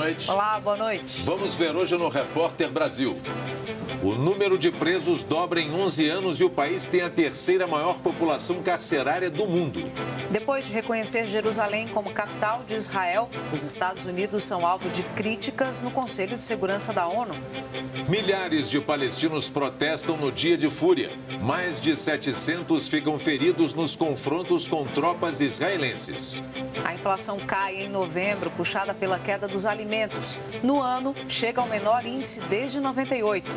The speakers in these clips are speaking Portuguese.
noite. Olá, boa noite. Vamos ver hoje no Repórter Brasil. O número de presos dobra em 11 anos e o país tem a terceira maior população carcerária do mundo. Depois de reconhecer Jerusalém como capital de Israel, os Estados Unidos são alvo de críticas no Conselho de Segurança da ONU. Milhares de palestinos protestam no dia de fúria. Mais de 700 ficam feridos nos confrontos com tropas israelenses. A inflação cai em novembro, puxada pela queda dos alimentos. No ano, chega ao menor índice desde 98.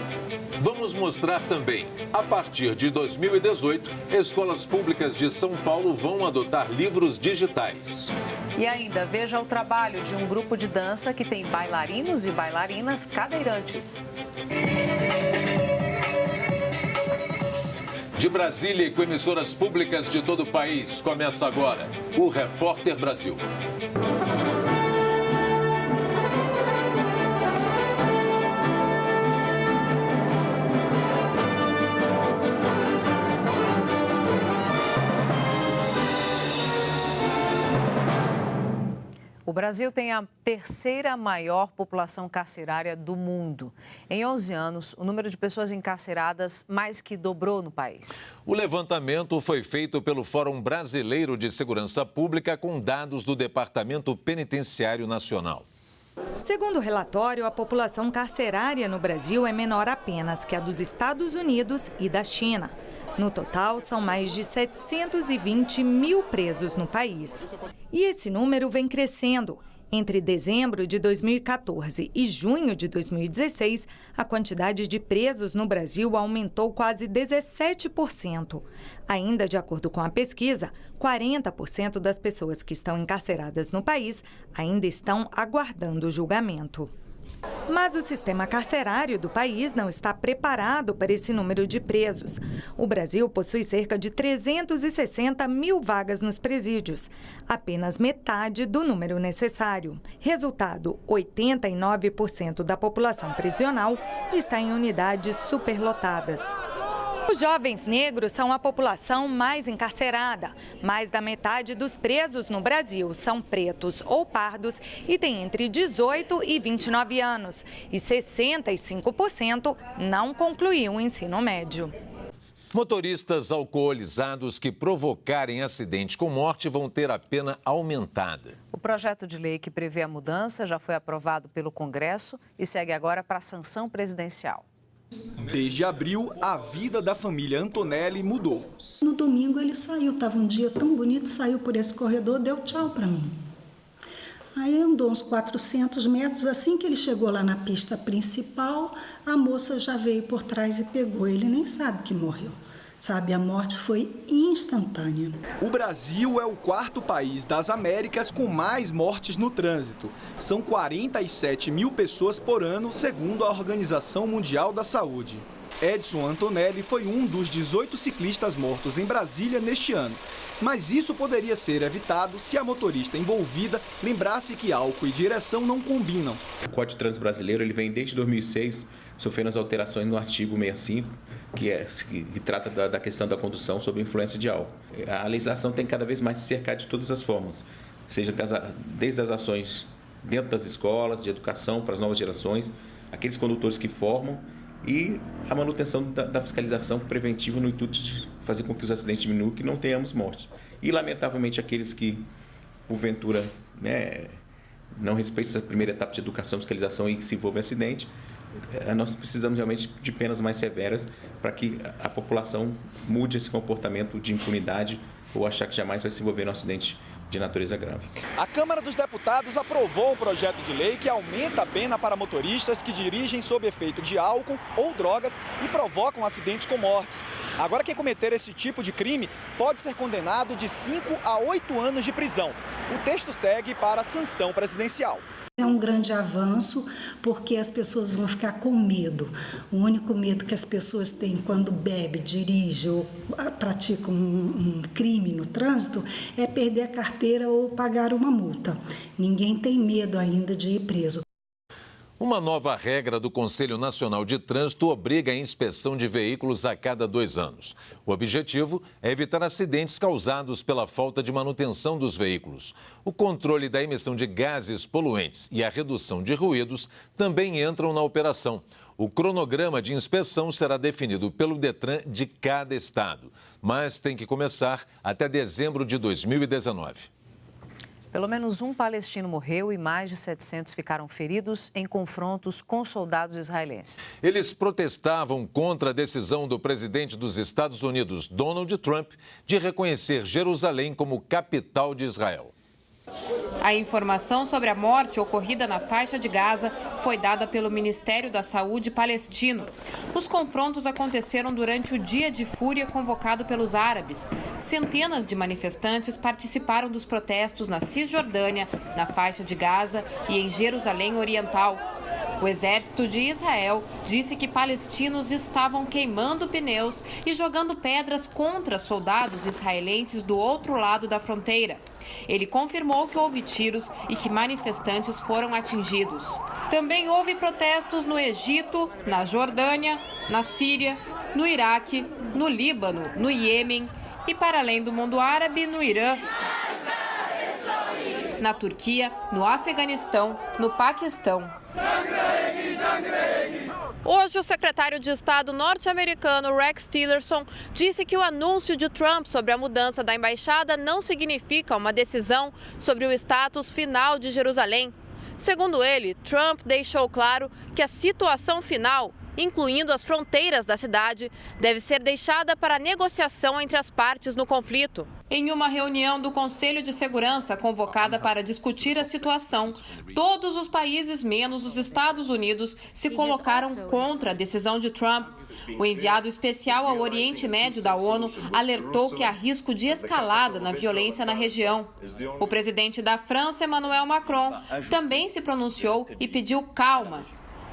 Vamos mostrar também, a partir de 2018, escolas públicas de São Paulo vão adotar livros digitais. E ainda, veja o trabalho de um grupo de dança que tem bailarinos e bailarinas cadeirantes. De Brasília e com emissoras públicas de todo o país, começa agora o Repórter Brasil. O Brasil tem a terceira maior população carcerária do mundo. Em 11 anos, o número de pessoas encarceradas mais que dobrou no país. O levantamento foi feito pelo Fórum Brasileiro de Segurança Pública com dados do Departamento Penitenciário Nacional. Segundo o relatório, a população carcerária no Brasil é menor apenas que a dos Estados Unidos e da China. No total, são mais de 720 mil presos no país. E esse número vem crescendo. Entre dezembro de 2014 e junho de 2016, a quantidade de presos no Brasil aumentou quase 17%. Ainda de acordo com a pesquisa, 40% das pessoas que estão encarceradas no país ainda estão aguardando julgamento. Mas o sistema carcerário do país não está preparado para esse número de presos. O Brasil possui cerca de 360 mil vagas nos presídios, apenas metade do número necessário. Resultado, 89% da população prisional está em unidades superlotadas. Os jovens negros são a população mais encarcerada. Mais da metade dos presos no Brasil são pretos ou pardos e têm entre 18 e 29 anos. E 65% não concluiu o ensino médio. Motoristas alcoolizados que provocarem acidente com morte vão ter a pena aumentada. O projeto de lei que prevê a mudança já foi aprovado pelo Congresso e segue agora para a sanção presidencial. Desde abril, a vida da família Antonelli mudou. No domingo ele saiu, estava um dia tão bonito, saiu por esse corredor, deu tchau para mim. Aí andou uns 400 metros, assim que ele chegou lá na pista principal, a moça já veio por trás e pegou. Ele nem sabe que morreu. Sabe, a morte foi instantânea. O Brasil é o quarto país das Américas com mais mortes no trânsito. São 47 mil pessoas por ano, segundo a Organização Mundial da Saúde. Edson Antonelli foi um dos 18 ciclistas mortos em Brasília neste ano. Mas isso poderia ser evitado se a motorista envolvida lembrasse que álcool e direção não combinam. O Código de Trânsito Brasileiro ele vem desde 2006, sofrendo as alterações no artigo 65, que trata da questão da condução sob influência de álcool. A legislação tem cada vez mais se cercar de todas as formas, seja desde as ações dentro das escolas, de educação para as novas gerações, aqueles condutores que formam e a manutenção da fiscalização preventiva no intuito de fazer com que os acidentes diminuam, que não tenhamos morte. E, lamentavelmente, aqueles que, porventura, não respeitam essa primeira etapa de educação, fiscalização e que se envolvem em acidente, nós precisamos realmente de penas mais severas para que a população mude esse comportamento de impunidade ou achar que jamais vai se envolver em um acidente de natureza grave. A Câmara dos Deputados aprovou um projeto de lei que aumenta a pena para motoristas que dirigem sob efeito de álcool ou drogas e provocam acidentes com mortes. Agora, quem cometer esse tipo de crime pode ser condenado de 5 a 8 anos de prisão. O texto segue para a sanção presidencial. É um grande avanço porque as pessoas vão ficar com medo. O único medo que as pessoas têm quando bebe, dirige ou pratica um crime no trânsito é perder a carteira ou pagar uma multa. Ninguém tem medo ainda de ir preso. Uma nova regra do Conselho Nacional de Trânsito obriga a inspeção de veículos a cada 2 anos. O objetivo é evitar acidentes causados pela falta de manutenção dos veículos. O controle da emissão de gases poluentes e a redução de ruídos também entram na operação. O cronograma de inspeção será definido pelo Detran de cada estado, mas tem que começar até dezembro de 2019. Pelo menos um palestino morreu e mais de 700 ficaram feridos em confrontos com soldados israelenses. Eles protestavam contra a decisão do presidente dos Estados Unidos, Donald Trump, de reconhecer Jerusalém como capital de Israel. A informação sobre a morte ocorrida na faixa de Gaza foi dada pelo Ministério da Saúde palestino. Os confrontos aconteceram durante o Dia de Fúria convocado pelos árabes. Centenas de manifestantes participaram dos protestos na Cisjordânia, na faixa de Gaza e em Jerusalém Oriental. O exército de Israel disse que palestinos estavam queimando pneus e jogando pedras contra soldados israelenses do outro lado da fronteira. Ele confirmou que houve tiros e que manifestantes foram atingidos. Também houve protestos no Egito, na Jordânia, na Síria, no Iraque, no Líbano, no Iêmen e, para além do mundo árabe, no Irã, na Turquia, no Afeganistão, no Paquistão. Hoje, o secretário de Estado norte-americano Rex Tillerson disse que o anúncio de Trump sobre a mudança da embaixada não significa uma decisão sobre o status final de Jerusalém. Segundo ele, Trump deixou claro que a situação final, incluindo as fronteiras da cidade, deve ser deixada para negociação entre as partes no conflito. Em uma reunião do Conselho de Segurança convocada para discutir a situação, todos os países, menos os Estados Unidos, se colocaram contra a decisão de Trump. O enviado especial ao Oriente Médio da ONU alertou que há risco de escalada na violência na região. O presidente da França, Emmanuel Macron, também se pronunciou e pediu calma.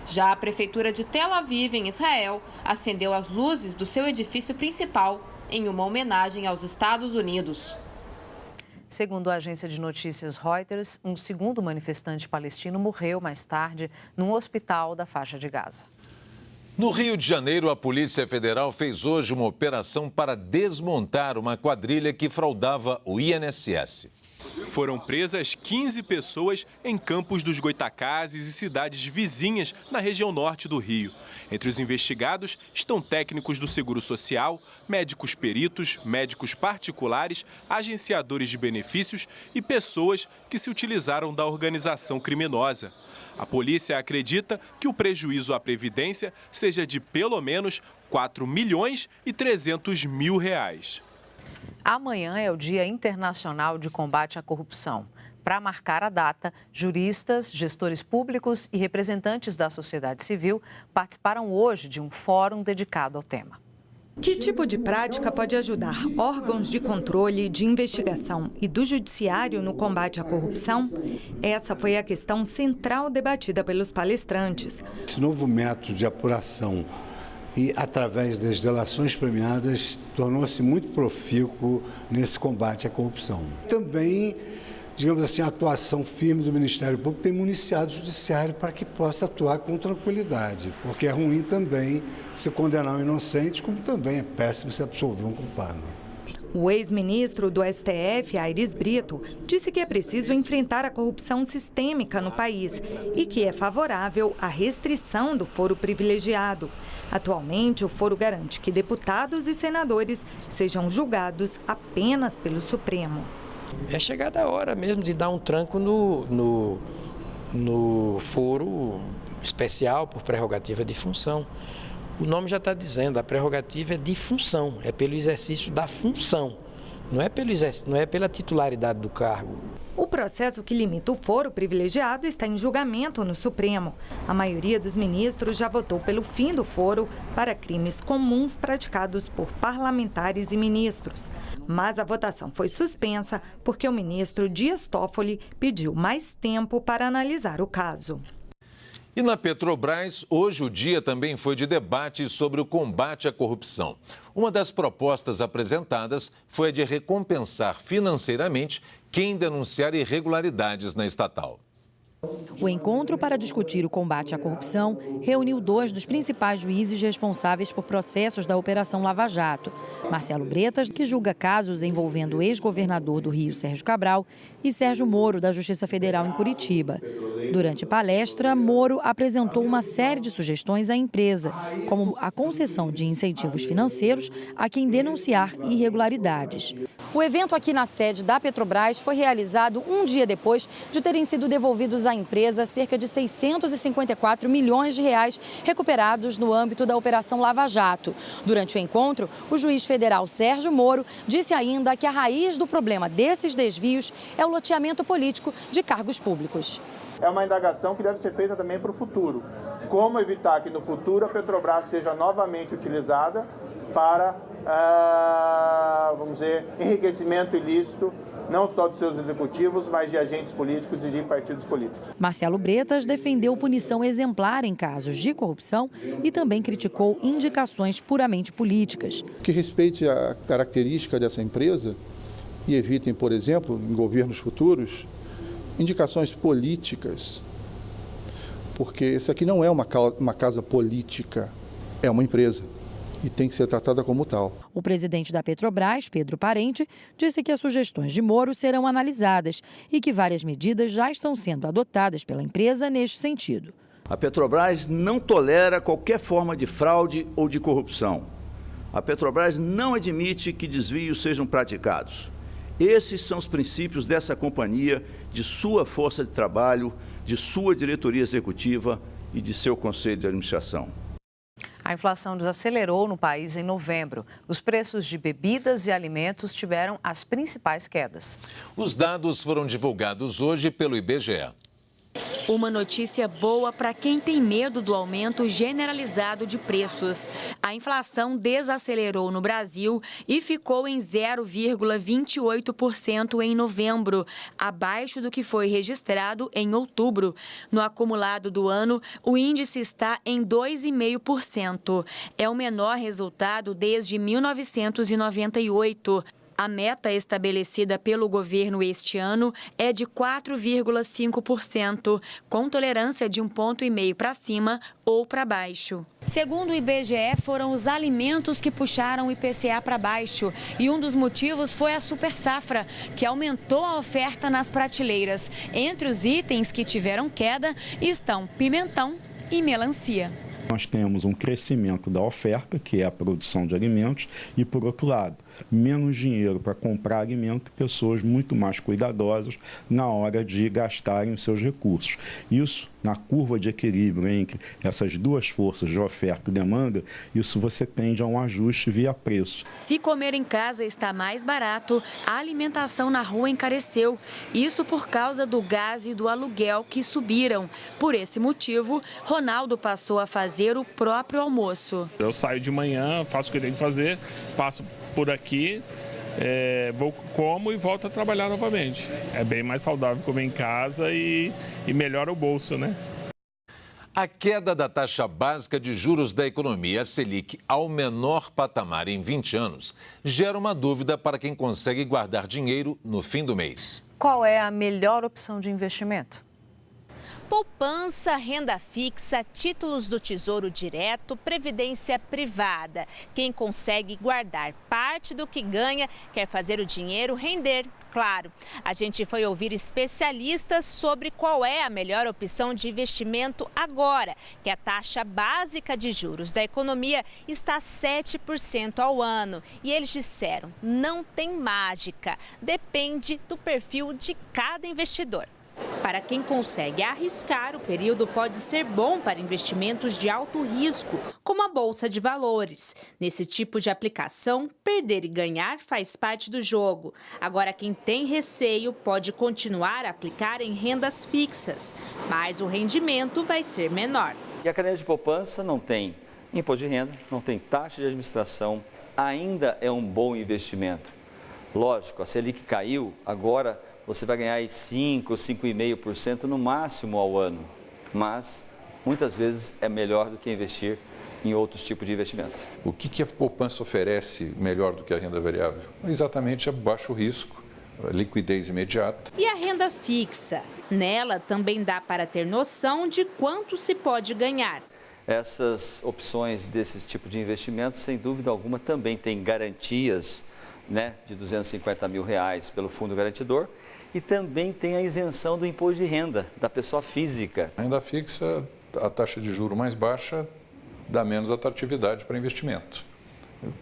Já a prefeitura de Tel Aviv, em Israel, acendeu as luzes do seu edifício principal em uma homenagem aos Estados Unidos. Segundo a agência de notícias Reuters, um segundo manifestante palestino morreu mais tarde num hospital da faixa de Gaza. No Rio de Janeiro, a Polícia Federal fez hoje uma operação para desmontar uma quadrilha que fraudava o INSS. Foram presas 15 pessoas em Campos dos Goitacazes e cidades vizinhas na região norte do Rio. Entre os investigados estão técnicos do Seguro Social, médicos peritos, médicos particulares, agenciadores de benefícios e pessoas que se utilizaram da organização criminosa. A polícia acredita que o prejuízo à Previdência seja de pelo menos R$ 4.300.000. Amanhã é o Dia Internacional de Combate à Corrupção. Para marcar a data, juristas, gestores públicos e representantes da sociedade civil participaram hoje de um fórum dedicado ao tema. Que tipo de prática pode ajudar órgãos de controle, de investigação e do judiciário no combate à corrupção? Essa foi a questão central debatida pelos palestrantes. Esse novo método de apuração e, através das delações premiadas, tornou-se muito profícuo nesse combate à corrupção. Também, digamos assim, a atuação firme do Ministério Público tem municiado o Judiciário para que possa atuar com tranquilidade, porque é ruim também se condenar um inocente, como também é péssimo se absolver um culpado. O ex-ministro do STF, Aires Brito, disse que é preciso enfrentar a corrupção sistêmica no país e que é favorável à restrição do foro privilegiado. Atualmente, o foro garante que deputados e senadores sejam julgados apenas pelo Supremo. É chegada a hora mesmo de dar um tranco no foro especial por prerrogativa de função. O nome já está dizendo, a prerrogativa é de função, é pelo exercício da função, não é pela titularidade do cargo. O processo que limita o foro privilegiado está em julgamento no Supremo. A maioria dos ministros já votou pelo fim do foro para crimes comuns praticados por parlamentares e ministros. Mas a votação foi suspensa porque o ministro Dias Toffoli pediu mais tempo para analisar o caso. E na Petrobras, hoje o dia também foi de debate sobre o combate à corrupção. Uma das propostas apresentadas foi a de recompensar financeiramente quem denunciar irregularidades na estatal. O encontro para discutir o combate à corrupção reuniu 2 dos principais juízes responsáveis por processos da Operação Lava Jato. Marcelo Bretas, que julga casos envolvendo o ex-governador do Rio, Sérgio Cabral, e Sérgio Moro, da Justiça Federal em Curitiba. Durante palestra, Moro apresentou uma série de sugestões à empresa, como a concessão de incentivos financeiros a quem denunciar irregularidades. O evento aqui na sede da Petrobras foi realizado um dia depois de terem sido devolvidos à empresa cerca de 654 milhões de reais recuperados no âmbito da Operação Lava Jato. Durante o encontro, o juiz federal Sérgio Moro disse ainda que a raiz do problema desses desvios é o loteamento político de cargos públicos. É uma indagação que deve ser feita também para o futuro. Como evitar que no futuro a Petrobras seja novamente utilizada para, vamos dizer, enriquecimento ilícito, não só de seus executivos, mas de agentes políticos e de partidos políticos. Marcelo Bretas defendeu punição exemplar em casos de corrupção e também criticou indicações puramente políticas. Que respeite a característica dessa empresa e evitem, por exemplo, em governos futuros, indicações políticas, porque isso aqui não é uma casa política, é uma empresa e tem que ser tratada como tal. O presidente da Petrobras, Pedro Parente, disse que as sugestões de Moro serão analisadas e que várias medidas já estão sendo adotadas pela empresa neste sentido. A Petrobras não tolera qualquer forma de fraude ou de corrupção. A Petrobras não admite que desvios sejam praticados. Esses são os princípios dessa companhia, de sua força de trabalho, de sua diretoria executiva e de seu conselho de administração. A inflação desacelerou no país em novembro. Os preços de bebidas e alimentos tiveram as principais quedas. Os dados foram divulgados hoje pelo IBGE. Uma notícia boa para quem tem medo do aumento generalizado de preços. A inflação desacelerou no Brasil e ficou em 0,28% em novembro, abaixo do que foi registrado em outubro. No acumulado do ano, o índice está em 2,5%. É o menor resultado desde 1998. A meta estabelecida pelo governo este ano é de 4,5%, com tolerância de 1,5 ponto para cima ou para baixo. Segundo o IBGE, foram os alimentos que puxaram o IPCA para baixo. E um dos motivos foi a super safra, que aumentou a oferta nas prateleiras. Entre os itens que tiveram queda estão pimentão e melancia. Nós temos um crescimento da oferta, que é a produção de alimentos, e, por outro lado, menos dinheiro para comprar alimento, pessoas muito mais cuidadosas na hora de gastarem os seus recursos. Isso, na curva de equilíbrio entre essas duas forças de oferta e demanda, isso você tende a um ajuste via preço. Se comer em casa está mais barato, a alimentação na rua encareceu. Isso por causa do gás e do aluguel que subiram. Por esse motivo, Ronaldo passou a fazer o próprio almoço. Eu saio de manhã, faço o que tenho que fazer, passo por aqui, como e volto a trabalhar novamente. É bem mais saudável comer em casa e melhora o bolso, né? A queda da taxa básica de juros da economia, a Selic, ao menor patamar em 20 anos, gera uma dúvida para quem consegue guardar dinheiro no fim do mês. Qual é a melhor opção de investimento? Poupança, renda fixa, títulos do Tesouro Direto, previdência privada. Quem consegue guardar parte do que ganha quer fazer o dinheiro render, claro. A gente foi ouvir especialistas sobre qual é a melhor opção de investimento agora, que a taxa básica de juros da economia está 7% ao ano. E eles disseram, não tem mágica, depende do perfil de cada investidor. Para quem consegue arriscar, o período pode ser bom para investimentos de alto risco, como a Bolsa de Valores. Nesse tipo de aplicação, perder e ganhar faz parte do jogo. Agora, quem tem receio pode continuar a aplicar em rendas fixas, mas o rendimento vai ser menor. E a caderneta de poupança não tem imposto de renda, não tem taxa de administração, ainda é um bom investimento. Lógico, a Selic caiu, agora você vai ganhar 5%, 5,5% no máximo ao ano, mas muitas vezes é melhor do que investir em outros tipos de investimento. O que a poupança oferece melhor do que a renda variável? Exatamente a baixo risco, liquidez imediata. E a renda fixa? Nela também dá para ter noção de quanto se pode ganhar. Essas opções desses tipos de investimentos, sem dúvida alguma, também têm garantias, né, de R$250 mil pelo fundo garantidor e também tem a isenção do imposto de renda da pessoa física. A renda fixa, a taxa de juro mais baixa dá menos atratividade para investimento.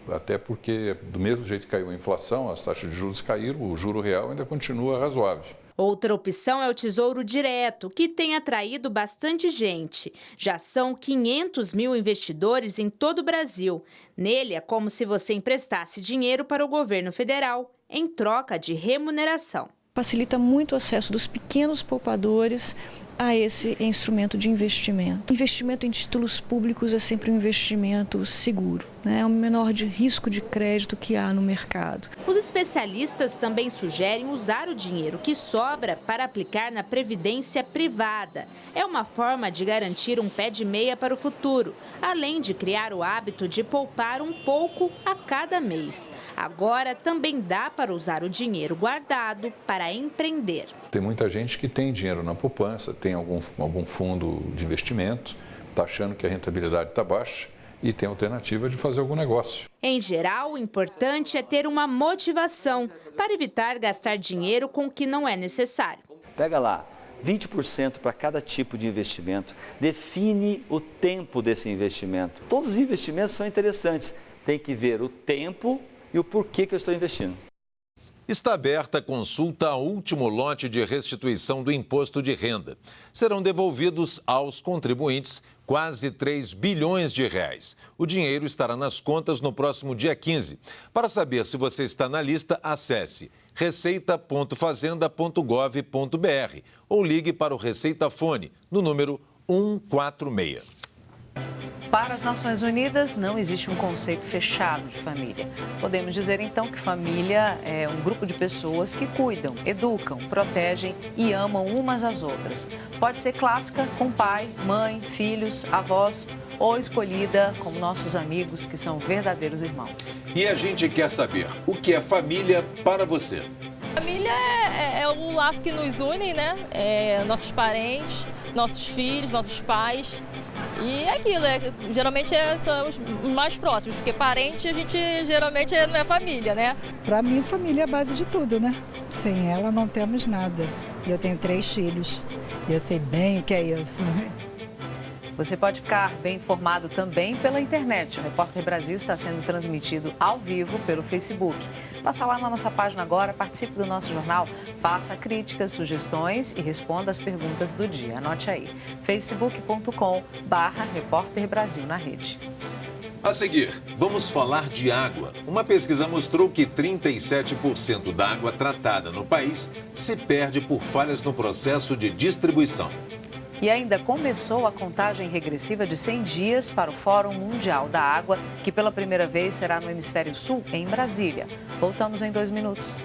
Até porque, do mesmo jeito que caiu a inflação, as taxas de juros caíram, o juro real ainda continua razoável. Outra opção é o Tesouro Direto, que tem atraído bastante gente. Já são 500 mil investidores em todo o Brasil. Nele é como se você emprestasse dinheiro para o governo federal, em troca de remuneração. Facilita muito o acesso dos pequenos poupadores a esse instrumento de investimento. Investimento em títulos públicos é sempre um investimento seguro, né? É o menor risco de crédito que há no mercado. Os especialistas também sugerem usar o dinheiro que sobra para aplicar na previdência privada. É uma forma de garantir um pé de meia para o futuro, além de criar o hábito de poupar um pouco a cada mês. Agora também dá para usar o dinheiro guardado para empreender. Tem muita gente que tem dinheiro na poupança, tem algum fundo de investimento, está achando que a rentabilidade está baixa e tem a alternativa de fazer algum negócio. Em geral, o importante é ter uma motivação para evitar gastar dinheiro com o que não é necessário. Pega lá, 20% para cada tipo de investimento. Define o tempo desse investimento. Todos os investimentos são interessantes. Tem que ver o tempo e o porquê que eu estou investindo. Está aberta a consulta ao último lote de restituição do imposto de renda. Serão devolvidos aos contribuintes quase 3 bilhões de reais. O dinheiro estará nas contas no próximo dia 15. Para saber se você está na lista, acesse receita.fazenda.gov.br ou ligue para o Receita Fone no número 146. Para as Nações Unidas, não existe um conceito fechado de família. Podemos dizer, então, que família é um grupo de pessoas que cuidam, educam, protegem e amam umas às outras. Pode ser clássica, com pai, mãe, filhos, avós, ou escolhida como nossos amigos, que são verdadeiros irmãos. E a gente quer saber o que é família para você. Família é o laço que nos une, né? Nossos parentes, nossos filhos, nossos pais. E é aquilo, geralmente são os mais próximos, porque parente a gente geralmente não é família, né? Para mim, família é a base de tudo, né? Sem ela não temos nada. Eu tenho 3 filhos e eu sei bem o que é isso. Você pode ficar bem informado também pela internet. O Repórter Brasil está sendo transmitido ao vivo pelo Facebook. Passa lá na nossa página agora, participe do nosso jornal, faça críticas, sugestões e responda as perguntas do dia. Anote aí, facebook.com/Repórter Brasil na rede. A seguir, vamos falar de água. Uma pesquisa mostrou que 37% da água tratada no país se perde por falhas no processo de distribuição. E ainda começou a contagem regressiva de 100 dias para o Fórum Mundial da Água, que pela primeira vez será no Hemisfério Sul, em Brasília. Voltamos em 2 minutos.